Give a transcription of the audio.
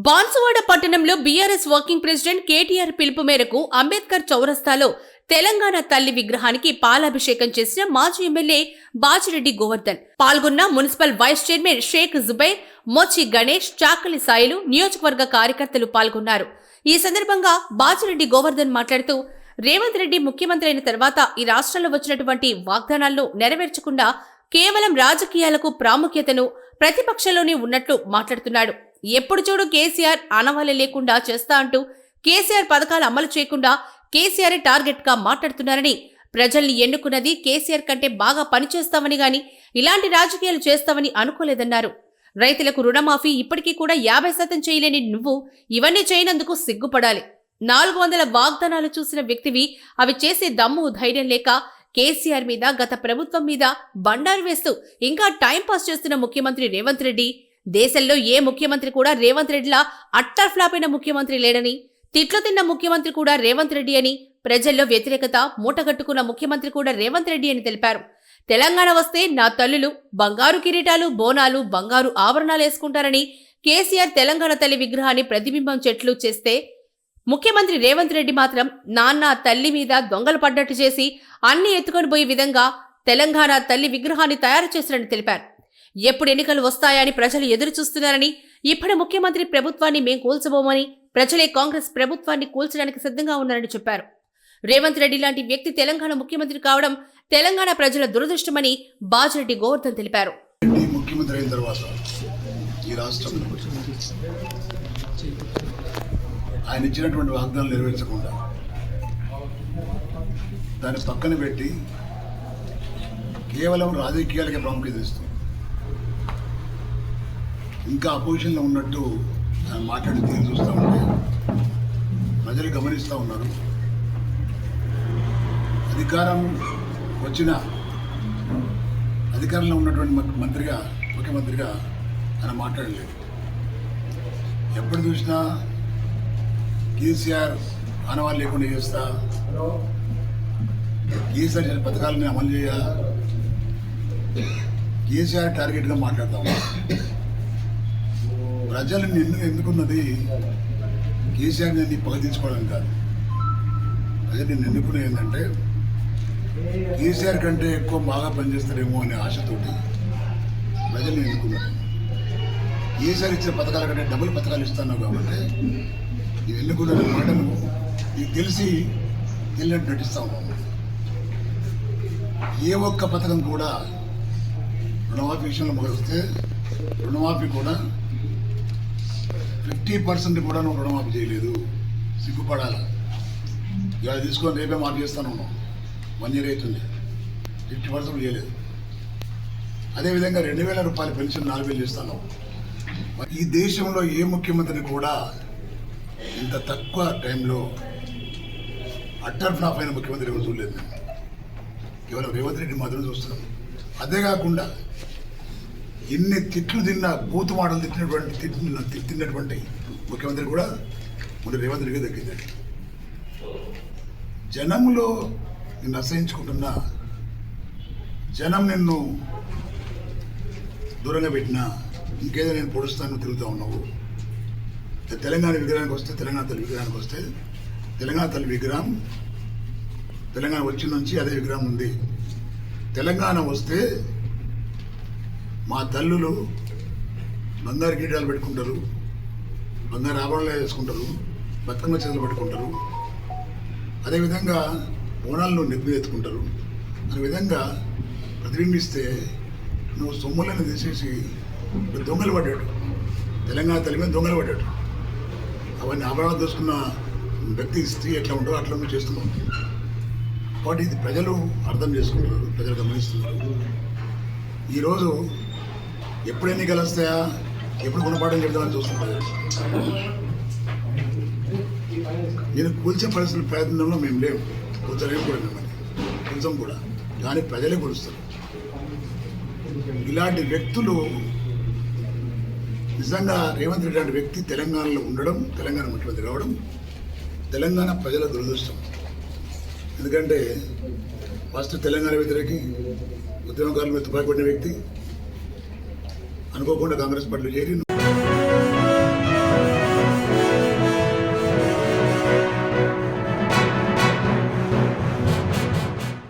బాన్సువాడ పట్టణంలో BRS working president KTR పిలుపు మేరకు అంబేద్కర్ చౌరస్తాలో తెలంగాణ తల్లి విగ్రహానికి పాలాభిషేకం చేసిన మాజీ ఎమ్మెల్యే బాజిరెడ్డి గోవర్ధన్ పాల్గొన్న municipal vice chairman Sheikh Zubair, Mochi Ganesh, చాకలి సాయిలు నియోజకవర్గ కార్యకర్తలు పాల్గొన్నారు. ఈ సందర్భంగా బాజిరెడ్డి గోవర్ధన్ మాట్లాడుతూ, రేవంత్ రెడ్డి ముఖ్యమంత్రి అయిన తర్వాత ఈ రాష్ట్రంలో వచ్చినటువంటి వాగ్దానాలను నెరవేర్చకుండా కేవలం రాజకీయాలకు ప్రాముఖ్యతను ప్రతిపక్షంలోనే ఉన్నట్లు మాట్లాడుతున్నాడు. ఎప్పుడు చూడు కేసీఆర్ ఆనవాళ్లు లేకుండా చేస్తా అంటూ కేసీఆర్ పథకాలు అమలు చేయకుండా కేసీఆర్ టార్గెట్ గా మాట్లాడుతున్నారని, ప్రజల్ని ఎన్నుకున్నది కేసీఆర్ కంటే బాగా పనిచేస్తామని గాని ఇలాంటి రాజకీయాలు చేస్తామని అనుకోలేదన్నారు. రైతులకు రుణమాఫీ ఇప్పటికీ కూడా 50% చేయలేని నువ్వు ఇవన్నీ చేయనందుకు సిగ్గుపడాలి. 400 వాగ్దానాలు చూసిన వ్యక్తివి అవి చేసే దమ్ము ధైర్యం లేక కేసీఆర్ మీద, గత ప్రభుత్వం మీద బండారు వేస్తూ ఇంకా టైంపాస్ చేస్తున్న ముఖ్యమంత్రి రేవంత్ రెడ్డి, దేశంలో ఏ ముఖ్యమంత్రి కూడా రేవంత్ రెడ్డిలా అట్టర్ ఫ్లాప్ అయిన ముఖ్యమంత్రి లేడని, తిట్లు తిన్న ముఖ్యమంత్రి కూడా రేవంత్ రెడ్డి అని, ప్రజల్లో వ్యతిరేకత మూటగట్టుకున్న ముఖ్యమంత్రి కూడా రేవంత్ రెడ్డి అని తెలిపారు. తెలంగాణ వస్తే నా తల్లులు బంగారు కిరీటాలు, బోనాలు, బంగారు ఆభరణాలు వేసుకుంటారని కేసీఆర్ తెలంగాణ తల్లి విగ్రహాన్ని ప్రతిబింబం చెట్లు చేస్తే, ముఖ్యమంత్రి రేవంత్ రెడ్డి మాత్రం నాన్న తల్లి మీద దొంగలు పడ్డట్టు చేసి అన్ని ఎత్తుకొని పోయే విధంగా తెలంగాణ తల్లి విగ్రహాన్ని తయారు చేశారని తెలిపారు. ఎప్పుడు ఎన్నికలు వస్తాయని ప్రజలు ఎదురు చూస్తున్నారని, ఇప్పుడు ముఖ్యమంత్రి ప్రభుత్వాన్ని మేం కూల్చబోమని, ప్రజలే కాంగ్రెస్ ప్రభుత్వాన్ని కూల్చడానికి సిద్ధంగా ఉన్నారని చెప్పారు. రేవంత్ రెడ్డి లాంటి వ్యక్తి తెలంగాణ ముఖ్యమంత్రి కావడం తెలంగాణ ప్రజల దురదృష్టమని బాజిరెడ్డి గోవర్ధన్ తెలిపారు. ముఖ్యమంత్రి అయిన తర్వాత ఈ రాష్ట్రంలో ఆయన ఇచ్చినటువంటి వాగ్దానాలు నెరవేర్చకుండా దాన్ని పక్కన పెట్టి కేవలం రాజకీయాలకే ప్రాముఖ్యత ఇస్తుంది. ఇంకా అపోజిషన్లో ఉన్నట్టు ఆయన మాట్లాడి తీరు చూస్తూ ఉంటే ప్రజలు గమనిస్తూ ఉన్నారు. అధికారం వచ్చిన అధికారంలో ఉన్నటువంటి ముఖ్యమంత్రిగా ఆయన మాట్లాడలేదు. ఎప్పుడు చూసినా కేసీఆర్ ఆనవాళ్ళు లేకుండా చేస్తా, కేసీఆర్ చేసిన పథకాలను అమలు చేయ, కేసీఆర్ టార్గెట్గా మాట్లాడతాము. ప్రజలు నిన్ను ఎన్నుకున్నది కేసీఆర్ నేను పగ తీసుకోవడానికి కాదు. ప్రజలు నిన్ను ఎన్నుకున్నది ఏంటంటే కేసీఆర్ కంటే ఎక్కువ బాగా పనిచేస్తారేమో అనే ఆశతోటి ప్రజల్ని ఎన్నుకున్నారు. కేసీఆర్ ఇచ్చిన పథకాల కంటే డబుల్ పథకాలు ఇస్తున్నావు కాబట్టి ఇది ఎన్నుకున్న మాటలు ఇది తెలిసి తెలియనట్టు నటిస్తా ఉన్నాం. ఏ ఒక్క పథకం కూడా రుణమాఫీ విషయంలో మొదలొస్తే రుణమాఫీ కూడా 50% కూడా నువ్వు రుణమాఫీ చేయలేదు, సిగ్గుపడాలా. ఇవాళ తీసుకొని రేపే మాఫీ చేస్తాను ఉన్నావు. 1 year అవుతుంది, 50% చేయలేదు. అదేవిధంగా 2000 రూపాయల పెన్షన్ 4000 చేస్తాను. ఈ దేశంలో ఏ ముఖ్యమంత్రిని కూడా ఇంత తక్కువ టైంలో అట్టర్ ఫ్లాప్ అయిన ముఖ్యమంత్రి ఎవరు చూడలేదు. మేము కేవలం రేవంత్ రెడ్డి మాత్రం చూస్తున్నాం. అదే కాకుండా ఎన్ని తిట్లు తిన్నా, బూతు మాటలు తిట్టినటువంటి ముఖ్యమంత్రి కూడా ముందు రేవంత్ రెడ్డిగా దక్కిందండి. జనంలో నిన్ను అసహించుకుంటున్నా, జనం నిన్ను దూరంగా పెట్టినా, ఇంకేదో నేను పొడుస్తాను తిరుగుతూ ఉన్నావు. తెలంగాణ విగ్రహానికి వస్తే, తెలంగాణ తల్లి విగ్రహానికి వస్తే, తెలంగాణ తల్లి విగ్రహం తెలంగాణ వచ్చిన నుంచి అదే విగ్రహం ఉంది. తెలంగాణ వస్తే మా తల్లులు బంగారు గీటాలు పెట్టుకుంటారు, బంగారు ఆభరణాలు వేసుకుంటారు, బతుకమ్మ చేతులు పెట్టుకుంటారు, అదేవిధంగా బోనాలను నెప్పి ఎత్తుకుంటారు. అనే విధంగా ప్రతిబింబిస్తే నువ్వు సొమ్ములను తీసేసి దొంగలు పడ్డాడు, తెలంగాణ తల్లి మీద దొంగలు పడ్డాడు. అవన్నీ ఆభరణాలు దోసుకున్న వ్యక్తి స్త్రీ ఎట్లా ఉండో అట్లా నువ్వు చేస్తున్నావు. కాబట్టి ఇది ప్రజలు అర్థం చేసుకుంటున్నారు, ప్రజలు గమనిస్తున్నారు. ఈరోజు ఎప్పుడు ఎన్నికలు వస్తాయా, ఎప్పుడు గుణపాఠం చెప్తామని చూస్తున్నారు. నేను కూల్చే పరిస్థితుల ప్రయత్నంలో మేము లేవు, కూర్చోలేము కూడా, మిమ్మల్ని కూల్చం కూడా, కానీ ప్రజలే కూలుస్తారు. ఇలాంటి వ్యక్తులు నిజంగా రేవంత్ రెడ్డి లాంటి వ్యక్తి తెలంగాణలో ఉండడం, తెలంగాణ ముఖ్యమంత్రి కావడం తెలంగాణ ప్రజల దురదృష్టం. ఎందుకంటే ఫస్ట్ తెలంగాణ వ్యతిరేకి ఉద్యమకారుల మీద తుపాకి పడిన వ్యక్తి అనుకోకుండా కాంగ్రెస్ పార్టీలో చేరి